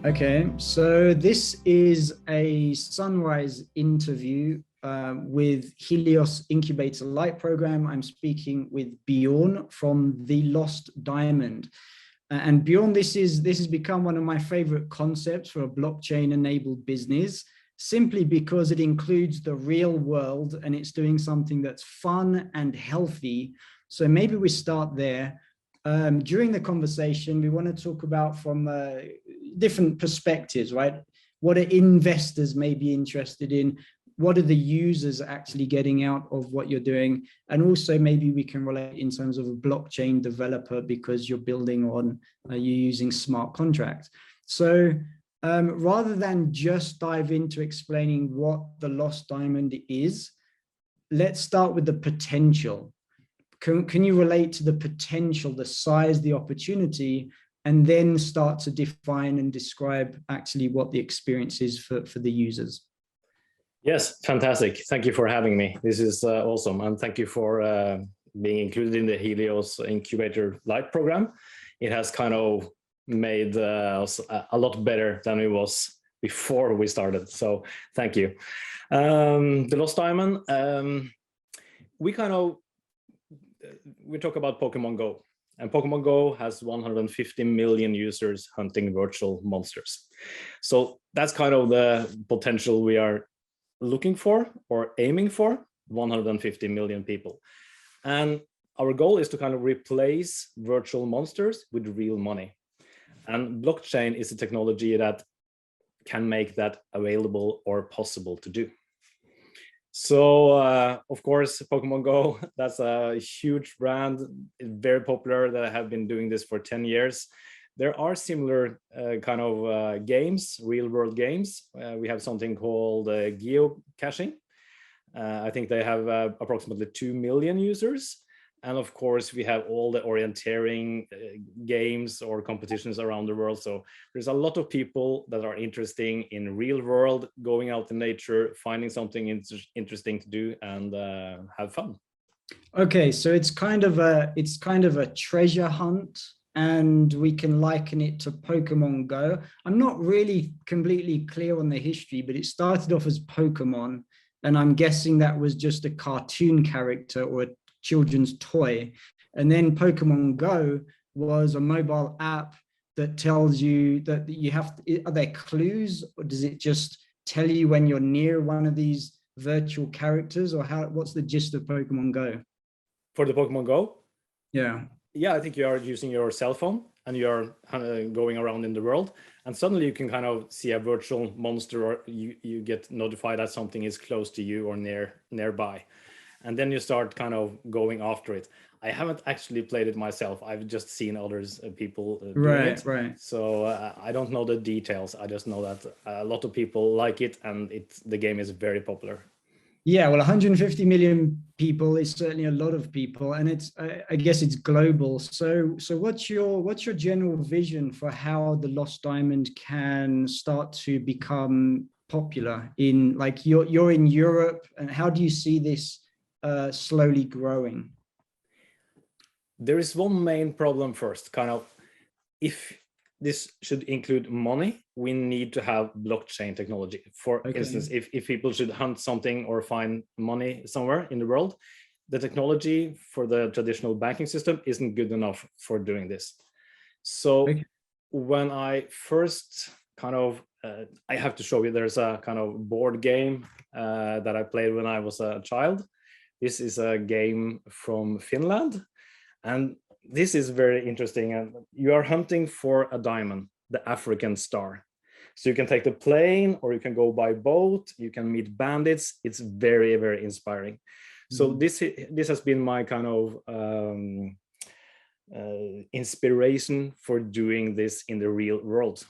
Okay, so this is a sunrise interview with Helios Incubator Light Program. I'm speaking with Bjorn from The Lost Diamond. And Bjorn, this has become one of my favorite concepts for a blockchain-enabled business, simply because it includes the real world and it's doing something that's fun and healthy. So maybe we start there. During the conversation, we want to talk about from different perspectives, right? What are investors may be interested in? What are the users actually getting out of what you're doing? And also maybe we can relate in terms of a blockchain developer because you're building on, you're using smart contracts. So rather than just dive into explaining what the Lost Diamond is, let's start with the potential. Can you relate to the potential, the size, the opportunity, and then start to define and describe actually what the experience is for the users? Yes, fantastic. Thank you for having me. This is awesome. And thank you for being included in the Helios Incubator Light program. It has kind of made us a lot better than it was before we started. So thank you. The Lost Diamond, we talk about Pokemon Go. And Pokemon Go has 150 million users hunting virtual monsters. So that's kind of the potential we are looking for or aiming for, 150 million people. And our goal is to kind of replace virtual monsters with real money. And blockchain is a technology that can make that available or possible to do. So, of course, Pokemon Go, that's a huge brand, very popular, that have been doing this for 10 years. There are similar kind of games, real world games. We have something called geo-caching. I think they have approximately 2 million users. And of course, we have all the orienteering games or competitions around the world. So there's a lot of people that are interested in real world, going out in nature, finding something interesting to do and have fun. Okay, so it's kind of a treasure hunt, and we can liken it to Pokemon Go. I'm not really completely clear on the history, but it started off as Pokemon, and I'm guessing that was just a cartoon character or a children's toy. And then Pokemon Go was a mobile app that tells you that you have to, are there clues, or does it just tell you when you're near one of these virtual characters, or what's the gist of Pokemon Go? For the Pokemon Go? Yeah. Yeah, I think you are using your cell phone and you're going around in the world, and suddenly you can kind of see a virtual monster, or you get notified that something is close to you or nearby. And then you start kind of going after it. I haven't actually played it myself. I've just seen others, people doing it. Right. So I don't know the details. I just know that a lot of people like it, and the game is very popular. Yeah, well, 150 million people is certainly a lot of people, and it's I guess it's global. So what's your general vision for how the Lost Diamond can start to become popular in, like, you're in Europe, and how do you see this slowly growing? There is one main problem first, kind of, if this should include money, we need to have blockchain technology. For instance, if people should hunt something or find money somewhere in the world, the technology for the traditional banking system isn't good enough for doing this. So when I first kind of, I have to show you, there's a kind of board game that I played when I was a child. This is a game from Finland. And this is very interesting. And you are hunting for a diamond, the African star. So you can take the plane, or you can go by boat. You can meet bandits. It's very, very inspiring. So this has been my kind of inspiration for doing this in the real world.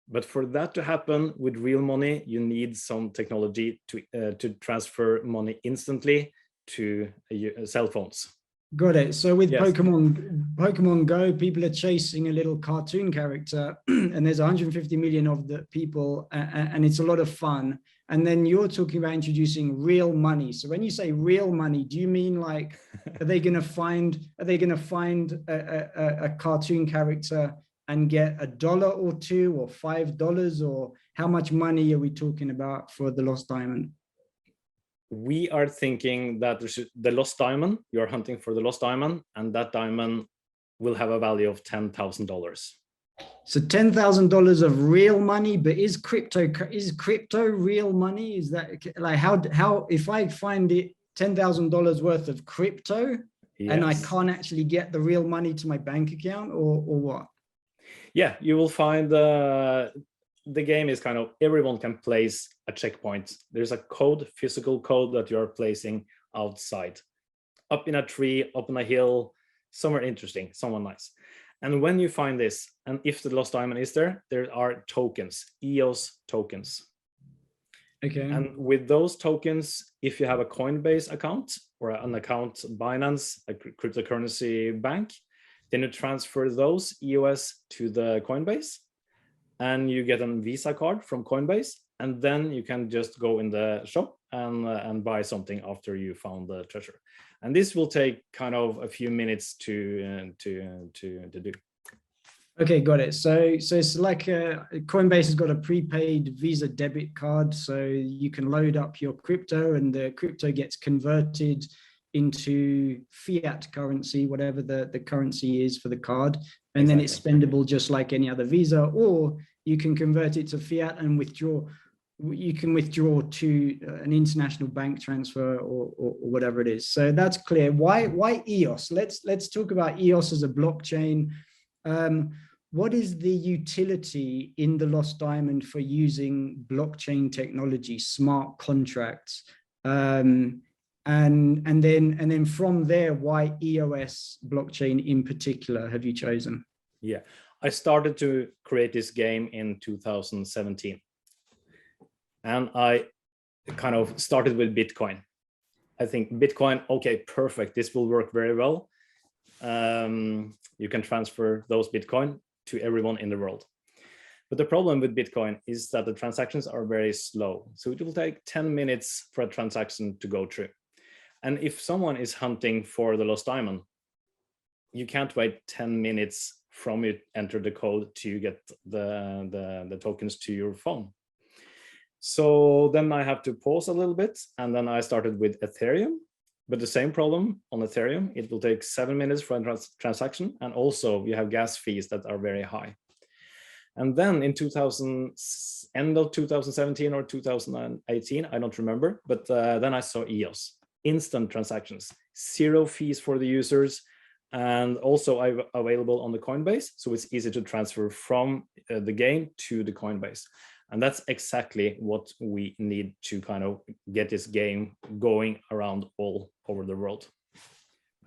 But for that to happen with real money, you need some technology to transfer money instantly to cell phones. Got it. So with Pokemon Go, people are chasing a little cartoon character, and there's 150 million of the people, and it's a lot of fun. And then you're talking about introducing real money. So when you say real money, do you mean, like, are they going to find a cartoon character and get $1 or $2 or $5, or how much money are we talking about for the lost diamond? We are thinking that the lost diamond, you're hunting for the lost diamond, and that diamond will have a value of $10,000. So $10,000 of real money, but is crypto real money? Is that like how if I find it $10,000 worth of crypto, yes, and I can't actually get the real money to my bank account, or what? Yeah, you will find the game is kind of everyone can place a checkpoint. There's a code, physical code that you're placing outside, up in a tree, up on a hill, somewhere interesting, somewhere nice. And when you find this, and if the lost diamond is there, there are tokens, EOS tokens. Okay. And with those tokens, if you have a Coinbase account or an account Binance, a cryptocurrency bank, then you transfer those EOS to the Coinbase, and you get a Visa card from Coinbase, and then you can just go in the shop and buy something after you found the treasure. And this will take kind of a few minutes to do. Okay, got it. So it's like Coinbase has got a prepaid Visa debit card, so you can load up your crypto, and the crypto gets converted into fiat currency, whatever the currency is for the card, and then it's spendable just like any other Visa, or you can convert it to fiat and withdraw. You can withdraw to an international bank transfer or whatever it is. So that's clear. Why EOS? Let's talk about EOS as a blockchain. What is the utility in the lost diamond for using blockchain technology, smart contracts? And then from there, why EOS blockchain in particular have you chosen? Yeah, I started to create this game in 2017. And I kind of started with Bitcoin. I think Bitcoin, okay, perfect. This will work very well. You can transfer those Bitcoin to everyone in the world. But the problem with Bitcoin is that the transactions are very slow. So it will take 10 minutes for a transaction to go through. And if someone is hunting for the lost diamond, you can't wait 10 minutes from you enter the code to get the tokens to your phone. So then I have to pause a little bit, and then I started with Ethereum. But the same problem on Ethereum, it will take 7 minutes for a transaction, and also you have gas fees that are very high. And then in end of 2017 or 2018, I don't remember, but then I saw EOS, instant transactions, 0 fees for the users, and also available on the Coinbase, so it's easy to transfer from the game to the Coinbase. And that's exactly what we need to kind of get this game going around all over the world.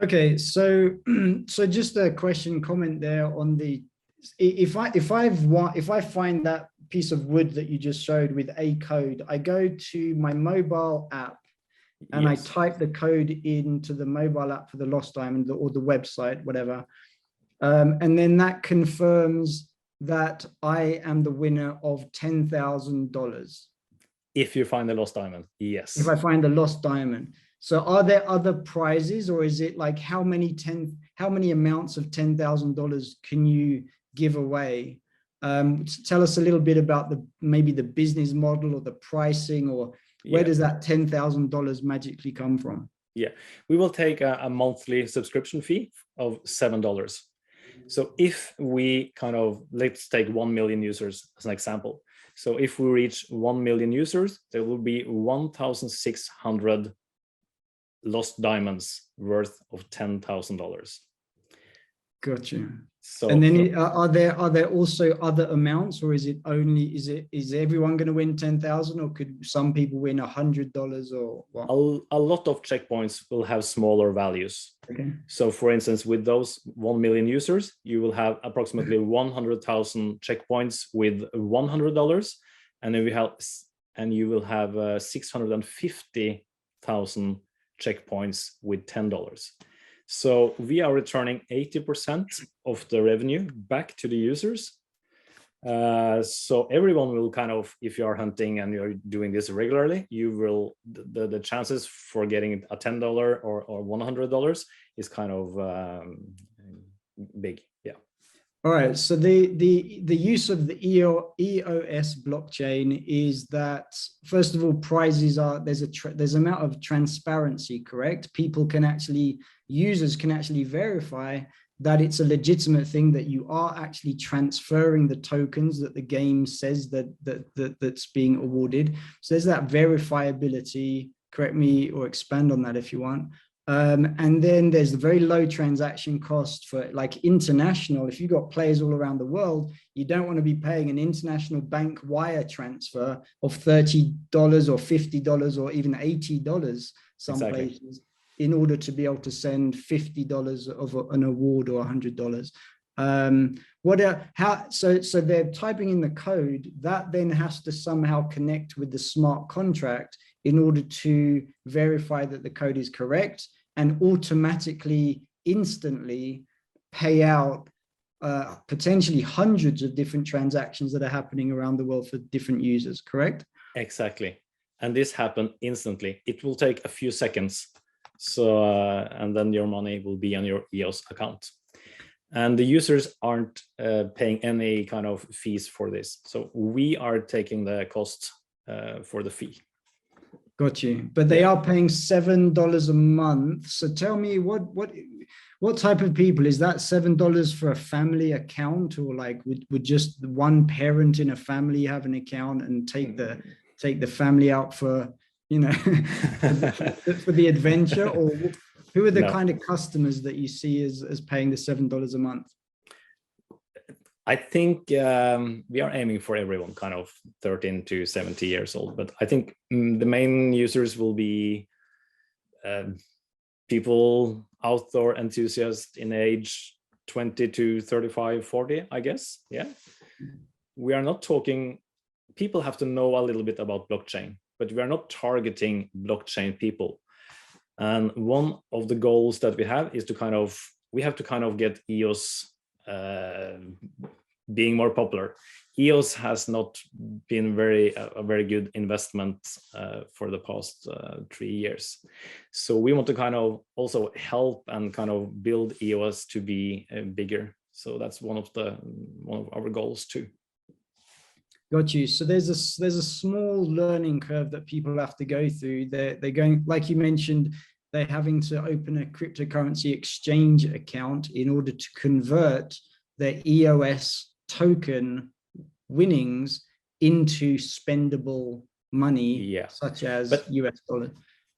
Okay, so just a comment there on the, if I find that piece of wood that you just showed with a code, I go to my mobile app and yes, I type the code into the mobile app for the lost diamond or the website, whatever, and then that confirms that I am the winner of $10,000. If you find the lost diamond, yes. If I find the lost diamond. So are there other prizes, or is it like how many amounts of $10,000 can you give away? Tell us a little bit about maybe the business model or the pricing, or where does that $10,000 magically come from? Yeah, we will take a monthly subscription fee of $7. So if we kind of, let's take 1 million users as an example. So if we reach 1 million users, there will be 1,600 lost diamonds worth of $10,000. Gotcha. So, and then are there also other amounts, or is it only, is everyone going to win 10,000, or could some people win $100 or what? A lot of checkpoints will have smaller values. Okay. So for instance, with those 1 million users, you will have approximately 100,000 checkpoints with $100, and then you will have 650,000 checkpoints with $10. So we are returning 80% of the revenue back to the users. So everyone will kind of, if you are hunting and you're doing this regularly, you will, the chances for getting a $10 or $100 is kind of big. Yeah. All right. So the use of the EOS blockchain is that, first of all, prizes are there's amount of transparency, correct? Users can actually verify that it's a legitimate thing, that you are actually transferring the tokens that the game says that's being awarded. So there's that verifiability. Correct me or expand on that if you want. And then there's the very low transaction cost for like international. If you've got players all around the world, you don't want to be paying an international bank wire transfer of $30 or $50 or even $80 some places, in order to be able to send $50 of an award or $100. So they're typing in the code that then has to somehow connect with the smart contract in order to verify that the code is correct, and automatically, instantly pay out potentially hundreds of different transactions that are happening around the world for different users, correct? Exactly. And this happened instantly. It will take a few seconds. So, and then your money will be on your EOS account. And the users aren't paying any kind of fees for this. So we are taking the cost for the fee. Got you. But they are paying $7 a month. So tell me, what type of people is that? $7 for a family account, or like would just one parent in a family have an account and take the family out for, you know, for the adventure? Or who are the kind of customers that you see as paying the $7 a month? I think we are aiming for everyone, kind of 13 to 70 years old. But I think the main users will be people, outdoor enthusiasts in age 20 to 35, 40, I guess. Yeah. We are not talking, people have to know a little bit about blockchain, but we are not targeting blockchain people. And one of the goals that we have is to we have to get EOS being more popular. EOS has not been a very good investment for the past 3 years. So we want to also help and build EOS to be bigger. So that's one of our goals too. Got you. So there's a small learning curve that people have to go through. They're going, like you mentioned, they're having to open a cryptocurrency exchange account in order to convert their EOS token winnings into spendable money, such as US dollar.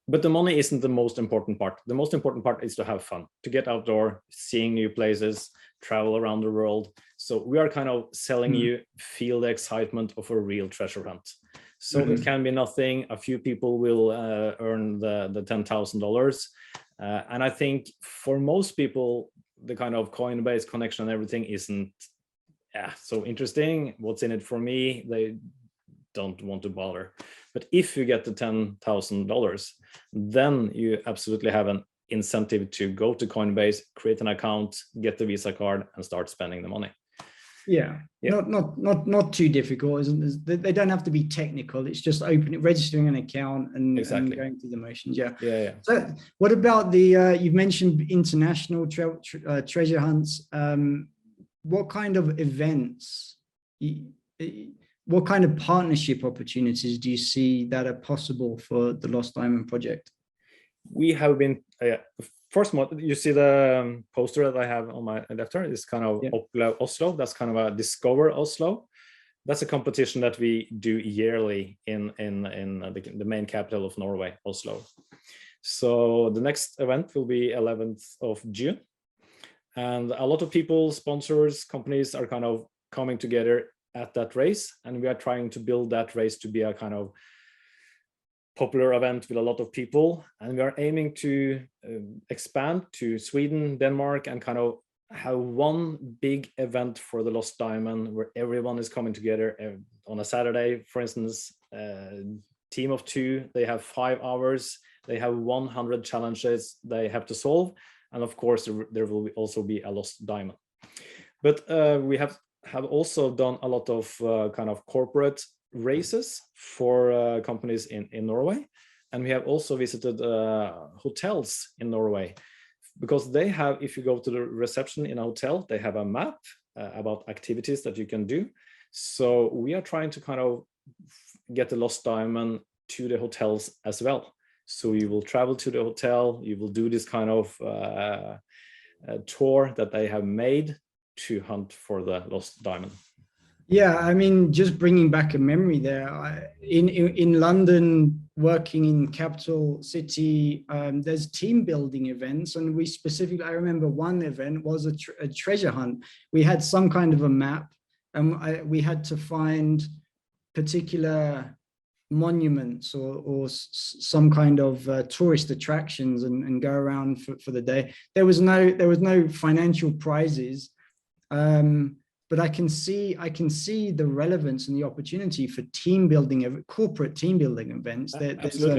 But the money isn't the most important part. The most important part is to have fun, to get outdoor, seeing new places, travel around the world. So we are selling you, feel the excitement of a real treasure hunt. So it can be nothing. A few people will earn the $10,000. And I think for most people, the Coinbase connection and everything isn't so interesting. What's in it for me? They don't want to bother. But if you get the $10,000, then you absolutely have an incentive to go to Coinbase, create an account, get the Visa card, and start spending the money. Yeah. Not too difficult, isn't it? They don't have to be technical. It's just registering an account and going through the motions. Yeah. So what about you've mentioned international treasure hunts? What kind of events, what kind of partnership opportunities do you see that are possible for the Lost Diamond project? We have been, first, you see the poster that I have on my left here, is Oslo. That's a Discover Oslo. That's a competition that we do yearly in the main capital of Norway, Oslo. So the next event will be 11th of June. And a lot of people, sponsors, companies are coming together at that race. And we are trying to build that race to be a popular event with a lot of people. And we are aiming to expand to Sweden, Denmark, and have one big event for the Lost Diamond where everyone is coming together on a Saturday, for instance. Team of 2, they have 5 hours. They have 100 challenges they have to solve. And of course, there will also be a Lost Diamond. But we have also done a lot of corporate races for companies in Norway. And we have also visited hotels in Norway, because they have, if you go to the reception in a hotel, they have a map about activities that you can do. So we are trying to kind of get the lost diamond to the hotels as well. So you will travel to the hotel, you will do this kind of tour that they have made to hunt for the lost diamond. Yeah, I mean, just bringing back a memory there. In London, working in capital city, there's team building events, and we specifically, I remember one event was a treasure hunt. We had some kind of a map, and we had to find particular monuments or some kind of tourist attractions and go around for the day. There was no financial prizes. But I can see the relevance and the opportunity for team building, corporate team building events. There's a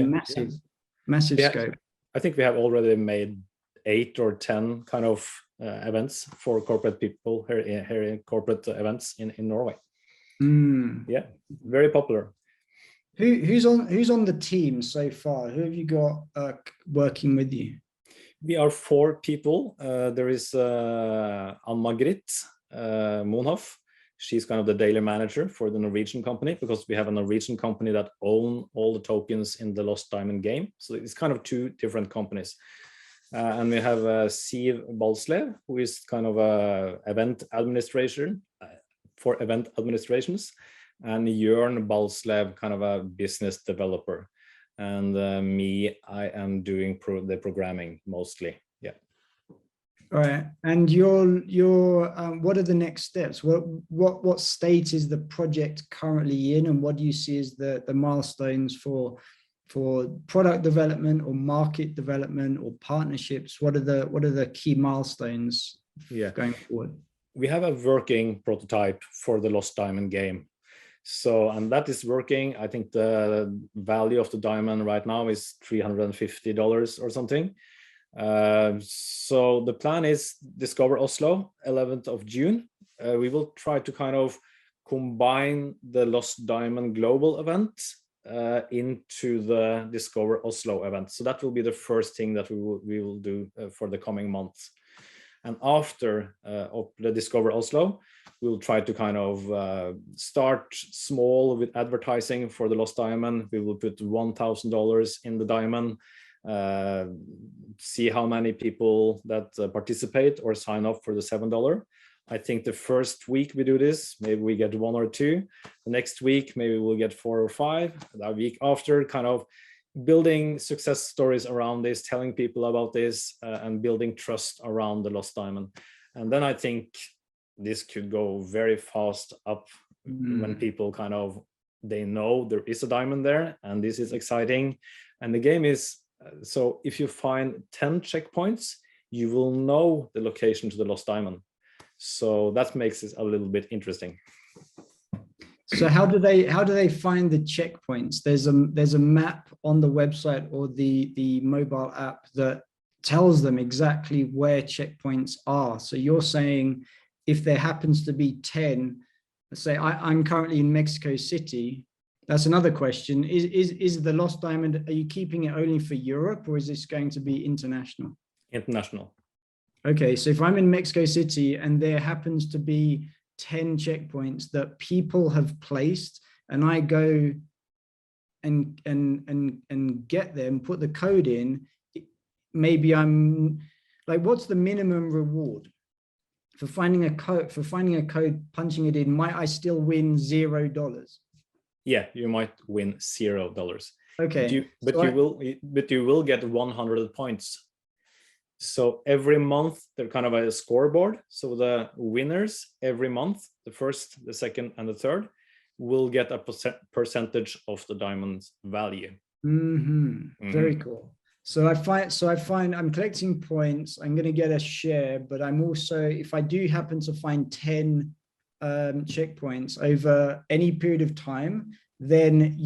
massive scope. I think we have already made 8 or 10 kind of events for corporate people here in corporate events in Norway. Yeah, very popular. Who's on the team so far? Who have you got working with you? We are 4 people. There is Ann-Margrit Monhoff. She's kind of the daily manager for the Norwegian company, because we have a Norwegian company that own all the tokens in the Lost Diamond game. So it's kind of 2 different companies. And we have Siv Balslev, who is kind of a event administrator for event administrations, and Jørn Balslev, kind of a business developer. And me, I am doing the programming mostly. Yeah. All right. And your what are the next steps? What state is the project currently in, and what do you see as the milestones for product development or market development or partnerships? What are the key milestones going forward? We have a working prototype for the Lost Diamond game. So, and that is working. I think the value of the diamond right now is $350 or something. So the plan is Discover Oslo, 11th of June. We will try to kind of combine the Lost Diamond global event into the Discover Oslo event. So that will be the first thing that we will do for the coming months. And after the Discover Oslo, we'll try to kind of start small with advertising for the Lost Diamond. We will put $1,000 in the diamond, see how many people that participate or sign up for the $7. I think the first week we do this, maybe we get 1 or 2. The next week, maybe we'll get 4 or 5. The week after, kind of building success stories around this, telling people about this, and building trust around the Lost Diamond. And then I think this could go very fast up when people kind of, they know there is a diamond there and this is exciting. And the game is, so if you find 10 checkpoints, you will know the location to the Lost Diamond. So that makes it a little bit interesting. So how do they find the checkpoints? There's a map on the website or the mobile app that tells them exactly where checkpoints are. So you're saying if there happens to be 10, let's say I'm currently in Mexico City. That's another question. Is the Lost Diamond, are you keeping it only for Europe, or is this going to be international? International. Okay, so if I'm in Mexico City and there happens to be 10 checkpoints that people have placed, and I go and get them, put the code in, maybe I'm like, what's the minimum reward for finding a code, punching it in? Might I still win $0? Yeah, you might win $0. Okay, but you will get 100 points. So every month they're kind of a scoreboard. So the winners every month, the first, the second, and the third, will get a percentage of the diamond's value. Very cool. So I find I'm collecting points. I'm going to get a share, but I'm also, if I do happen to find 10 checkpoints over any period of time, then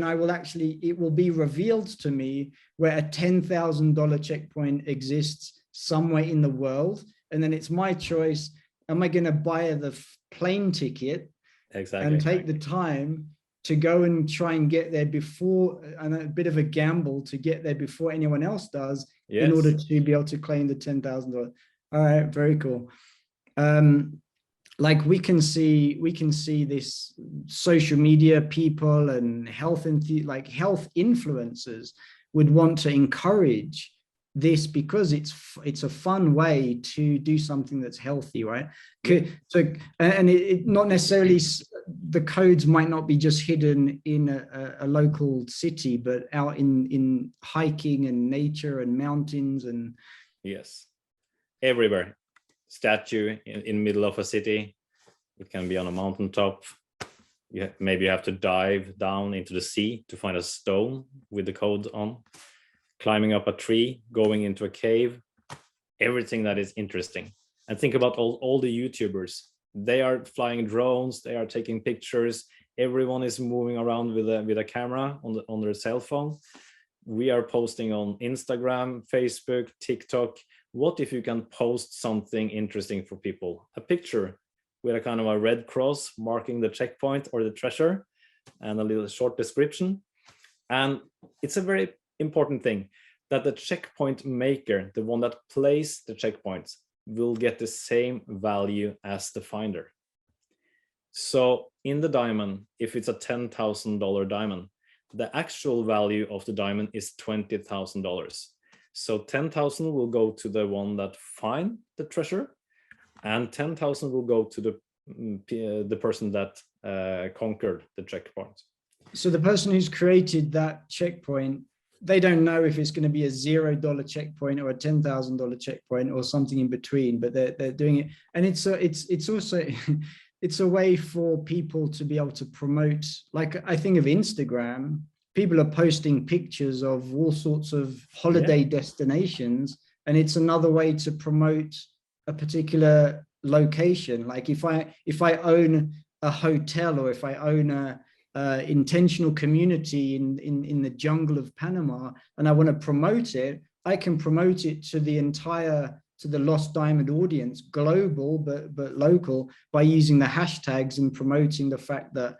I will actually, it will be revealed to me where a $10,000 checkpoint exists somewhere in the world. And then it's my choice. Am I going to buy the plane ticket and take the time to go and try and get there before, and a bit of a gamble to get there before anyone else does, in order to be able to claim the $10,000? All right, very cool. like we can see this social media people and health influencers would want to encourage this because it's a fun way to do something that's healthy, right? Yeah. So, and it not necessarily, the codes might not be just hidden in a local city, but out in hiking and nature and mountains and yes, everywhere. Statue in middle of a city. It can be on a mountaintop. Maybe you have to dive down into the sea to find a stone with the code on. Climbing up a tree, going into a cave, everything that is interesting. And think about all the YouTubers. They are flying drones, they are taking pictures, everyone is moving around with a camera on their cell phone. We are posting on Instagram, Facebook, TikTok. What if you can post something interesting for people? A picture with a kind of a red cross marking the checkpoint or the treasure and a little short description. And it's a very important thing that the checkpoint maker, the one that plays the checkpoints, will get the same value as the finder. So in the diamond, if it's a $10,000 diamond, the actual value of the diamond is $20,000. So 10,000 will go to the one that find the treasure, and 10,000 will go to the person that conquered the checkpoint. So the person who's created that checkpoint, they don't know if it's going to be a $0 checkpoint or a $10,000 checkpoint or something in between, but they're doing it. And it's also it's a way for people to be able to promote. Like I think of Instagram, people are posting pictures of all sorts of holiday destinations, and it's another way to promote a particular location. Like if I own a hotel, or if I own a intentional community in the jungle of Panama, and I want to promote it, I can promote it to the Lost Diamond audience, global but local, by using the hashtags and promoting the fact that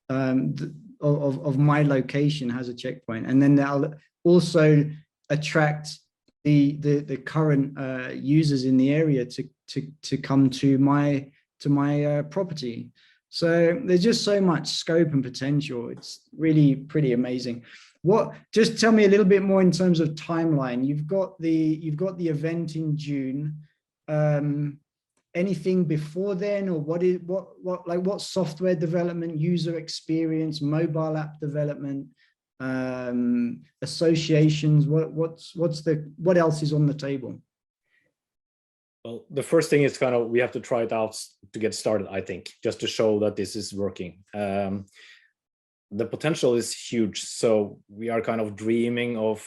of my location has a checkpoint. And then that'll also attract the current users in the area to come to my property. So there's just so much scope and potential. It's really pretty amazing. Just tell me a little bit more in terms of timeline. You've got the event in June. Anything before then, or what software development, user experience, mobile app development, associations? What else is on the table? Well, the first thing is we have to try it out to get started, I think, just to show that this is working. The potential is huge. So we are dreaming of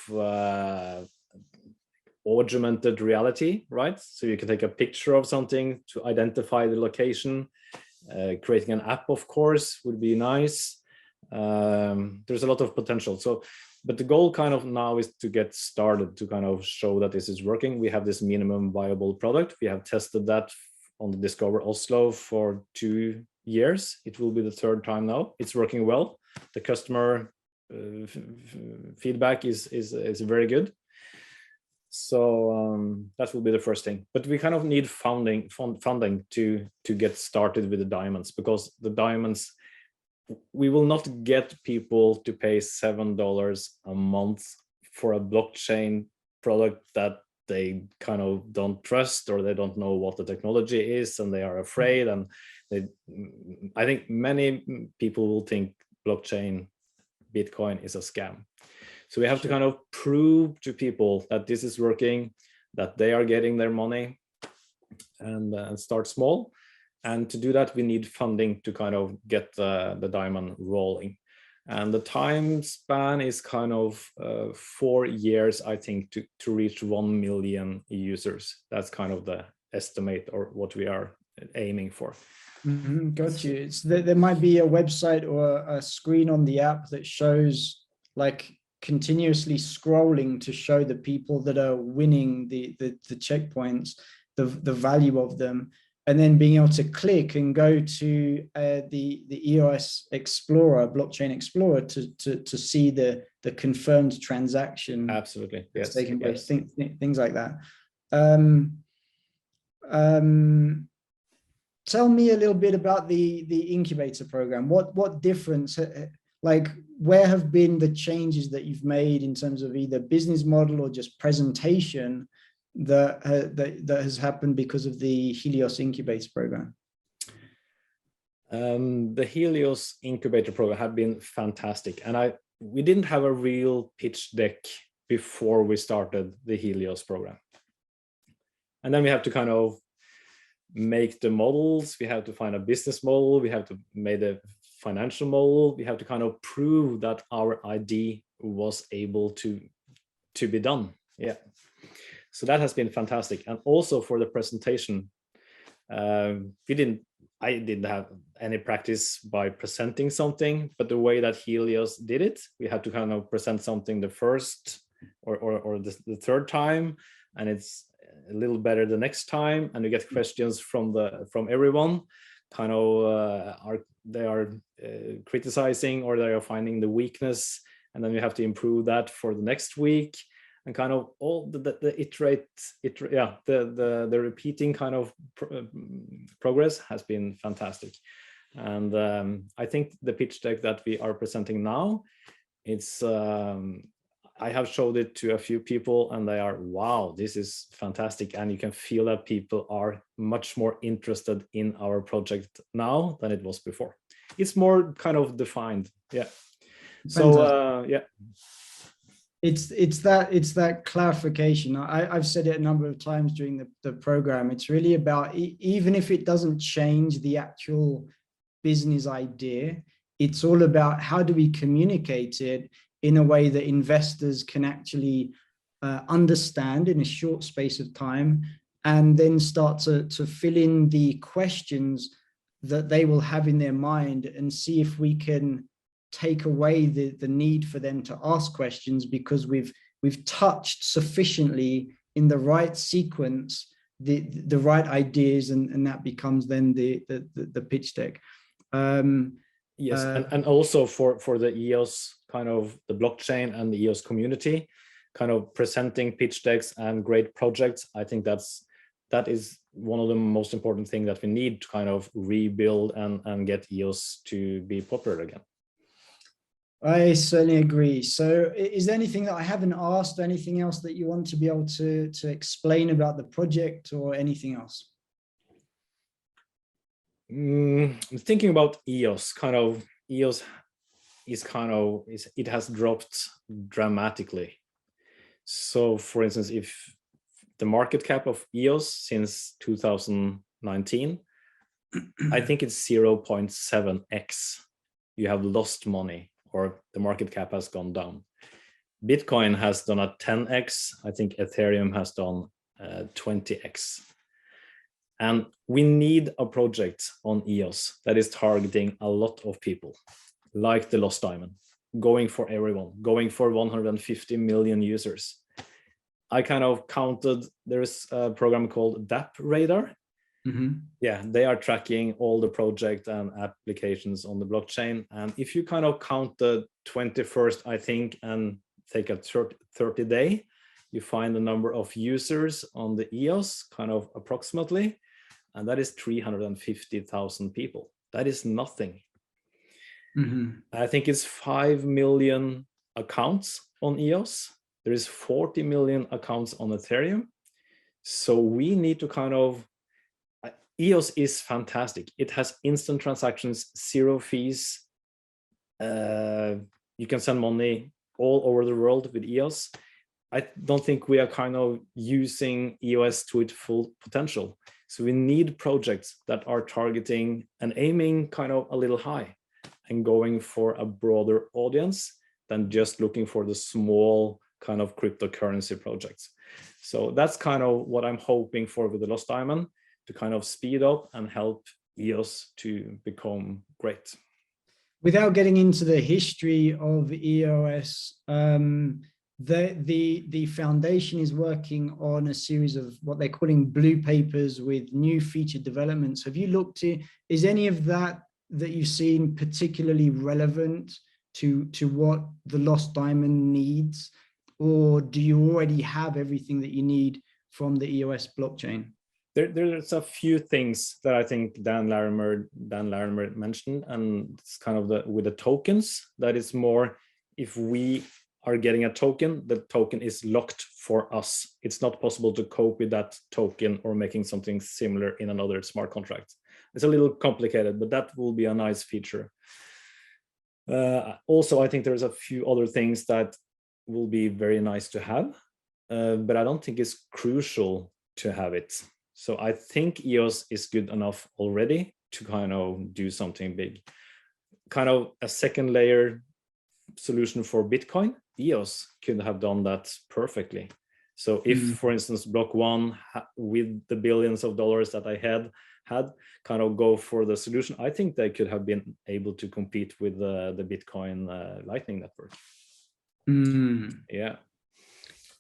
augmented reality, right? So you can take a picture of something to identify the location. Creating an app, of course, would be nice. There's a lot of potential. But the goal now is to get started, to show that this is working. We have this minimum viable product. We have tested that on the Discover Oslo for 2 years. It will be the 3rd time now. It's working well. The customer feedback is very good. So that will be the first thing. But we need funding to get started with the diamonds, because the diamonds, we will not get people to pay $7 a month for a blockchain product that they don't trust, or they don't know what the technology is, and they are afraid. And I think many people will think blockchain, Bitcoin is a scam. So we have to prove to people that this is working, that they are getting their money, and start small. And to do that, we need funding to get the diamond rolling. And the time span is 4 years, I think, to reach 1 million users. That's the estimate, or what we are aiming for. Mm-hmm, got you. There might be a website or a screen on the app that shows continuously scrolling to show the people that are winning the checkpoints, the value of them, and then being able to click and go to the EOS Explorer, Blockchain Explorer, to see the confirmed transaction. Absolutely, yes. Taking place, things like that. tell me a little bit about the incubator program. What difference, like where have been the changes that you've made in terms of either business model or just presentation that has happened because of the Helios incubator program? The Helios incubator program had been fantastic, and we didn't have a real pitch deck before we started the Helios program. And then we have to kind of make the models, we have to find a business model, we have to make a financial model, we have to kind of prove that our idea was able to be done. Yeah. So that has been fantastic. And also for the presentation, I didn't have any practice by presenting something, but the way that Helios did it, we had to kind of present something the first or the third time, and it's a little better the next time, and you get questions from everyone, kind of they are criticizing, or they are finding the weakness, and then you have to improve that for the next week. And kind of all the repeating kind of progress has been fantastic. And I think the pitch deck that we are presenting now, it's I have showed it to a few people, and they are, wow, this is fantastic. And you can feel that people are much more interested in our project now than it was before. It's more kind of defined. Yeah. So yeah. It's that clarification. I've said it a number of times during the program. It's really about, even if it doesn't change the actual business idea, it's all about how do we communicate it in a way that investors can actually understand in a short space of time, and then start to fill in the questions that they will have in their mind, and see if we can take away the need for them to ask questions, because we've touched sufficiently in the right sequence the right ideas, and that becomes then the pitch deck. Yes, and also for the EOS kind of the blockchain and the EOS community, kind of presenting pitch decks and great projects. I think that is one of the most important things that we need to kind of rebuild and get EOS to be popular again. I certainly agree. So is there anything that I haven't asked, anything else that you want to be able to explain about the project, or anything else? Thinking about EOS, EOS it has dropped dramatically. So for instance, if the market cap of EOS since 2019, I think it's 0.7x. You have lost money, or the market cap has gone down. Bitcoin has done a 10x. I think Ethereum has done 20x. And we need a project on EOS that is targeting a lot of people, like the Lost Diamond, going for everyone, going for 150 million users. I kind of counted, there's a program called DApp Radar. Mm-hmm. Yeah, they are tracking all the project and applications on the blockchain. And if you kind of count the 21st, I think, and take a 30 day, you find the number of users on the EOS kind of approximately, and that is 350,000 people. That is nothing. Mm-hmm. I think it's 5 million accounts on EOS. There is 40 million accounts on Ethereum. So we need to kind of, EOS is fantastic. It has instant transactions, 0 fees. You can send money all over the world with EOS. I don't think we are kind of using EOS to its full potential. So we need projects that are targeting and aiming kind of a little high and going for a broader audience than just looking for the small kind of cryptocurrency projects. So that's kind of what I'm hoping for with the Lost Diamond, to kind of speed up and help EOS to become great. Without getting into the history of EOS, the foundation is working on a series of what they're calling blue papers with new feature developments. Have you looked at, is any of that you've seen particularly relevant to what the Lost Diamond needs, or do you already have everything that you need from the EOS blockchain? There's a few things that I think Dan Larimer mentioned, and it's kind of with the tokens, that is more, if we are getting a token, the token is locked for us. It's not possible to cope with that token or making something similar in another smart contract. It's a little complicated, but that will be a nice feature. Also, I think there's a few other things that will be very nice to have, but I don't think it's crucial to have it. So I think EOS is good enough already to kind of do something big. Kind of a second layer solution for Bitcoin, EOS could have done that perfectly. So if, for instance, block one with the billions of dollars that I had kind of go for the solution, I think they could have been able to compete with the Bitcoin Lightning Network. Yeah.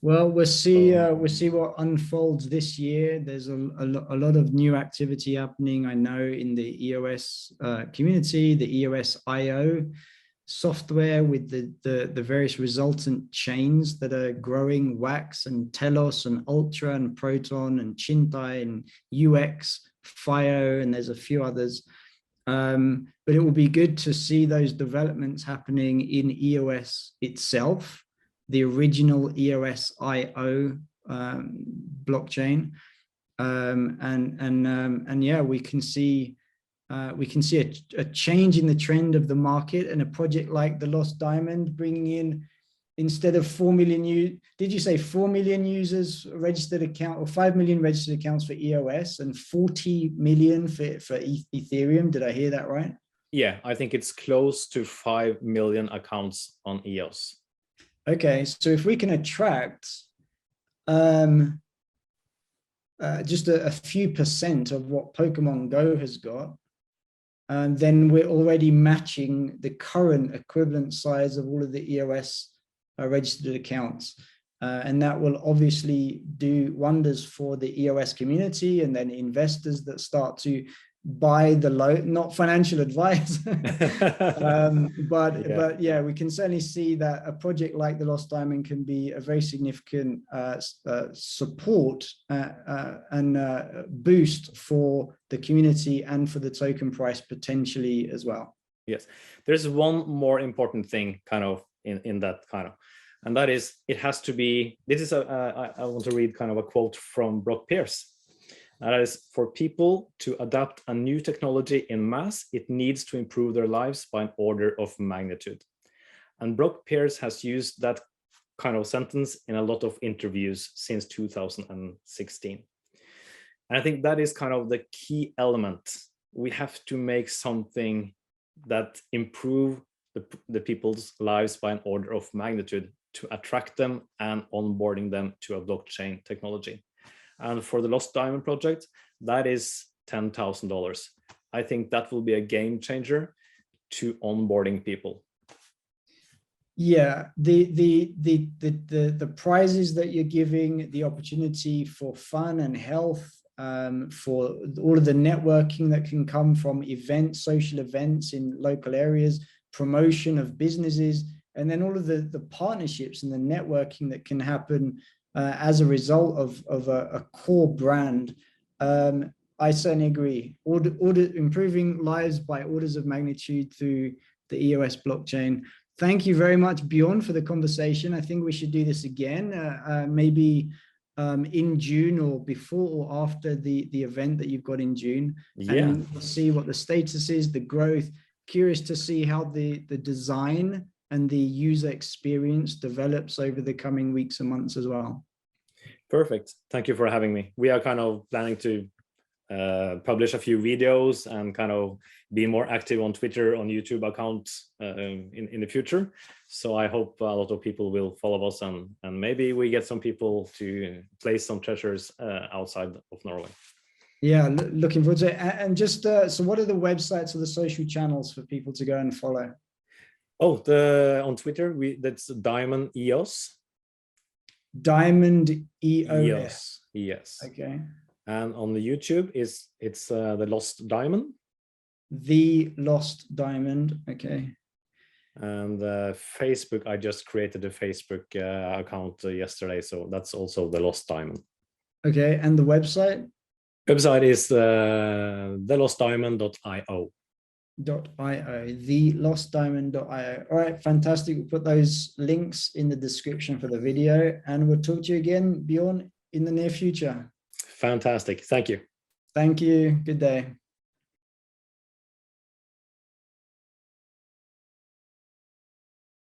Well, we'll see what unfolds this year. There's a lot of new activity happening, I know, in the EOS community, the EOSIO software with the various resultant chains that are growing, Wax and Telos and Ultra and Proton and Chintai and UX, FIO, and there's a few others. But it will be good to see those developments happening in EOS itself, the original EOSIO blockchain, and yeah, we can see a change in the trend of the market, and a project like the Lost Diamond bringing in, instead of 4 million, did you say 4 million users registered account, or 5 million registered accounts for EOS and 40 million for Ethereum? Did I hear that right? Yeah, I think it's close to 5 million accounts on EOS. Okay, so if we can attract just a few percent of what Pokemon Go has got, and then we're already matching the current equivalent size of all of the EOS registered accounts. And that will obviously do wonders for the EOS community, and then investors that start to buy the low, not financial advice, but yeah, we can certainly see that a project like the Lost Diamond can be a very significant support and boost for the community and for the token price potentially as well. Yes, there's one more important thing kind of in that kind of, and that is, it has to be, this is I want to read kind of a quote from Brock Pierce. That is, for people to adopt a new technology in mass, it needs to improve their lives by an order of magnitude. And Brock Pierce has used that kind of sentence in a lot of interviews since 2016. And I think that is kind of the key element. We have to make something that improve the people's lives by an order of magnitude to attract them and onboarding them to a blockchain technology. And for the Lost Diamond project, that is $10,000. I think that will be a game changer to onboarding people. Yeah, the prizes that you're giving, the opportunity for fun and health, for all of the networking that can come from events, social events in local areas, promotion of businesses, and then all of the partnerships and the networking that can happen as a result of a core brand. I certainly agree. Improving lives by orders of magnitude through the EOS blockchain. Thank you very much, Bjorn, for the conversation. I think we should do this again, maybe in June or before or after the event that you've got in June. Yeah. And we'll see what the status is, the growth. Curious to see how the design and the user experience develops over the coming weeks and months as well. Perfect. Thank you for having me. We are kind of planning to publish a few videos and kind of be more active on Twitter, on YouTube accounts in the future. So I hope a lot of people will follow us, and maybe we get some people to place some treasures outside of Norway. Yeah, looking forward to it. And just so what are the websites or the social channels for people to go and follow? Oh, on Twitter, that's Diamond EOS. Diamond EOS. Yes. Okay. And on the YouTube it's the Lost Diamond. The Lost Diamond. Okay. And Facebook, I just created a Facebook account yesterday, so that's also the Lost Diamond. Okay, and the website? Website is thelostdiamond.io. .io, All right, fantastic. We'll put those links in the description for the video, and we'll talk to you again, Bjorn, in the near future. Fantastic. Thank you. Thank you. Good day.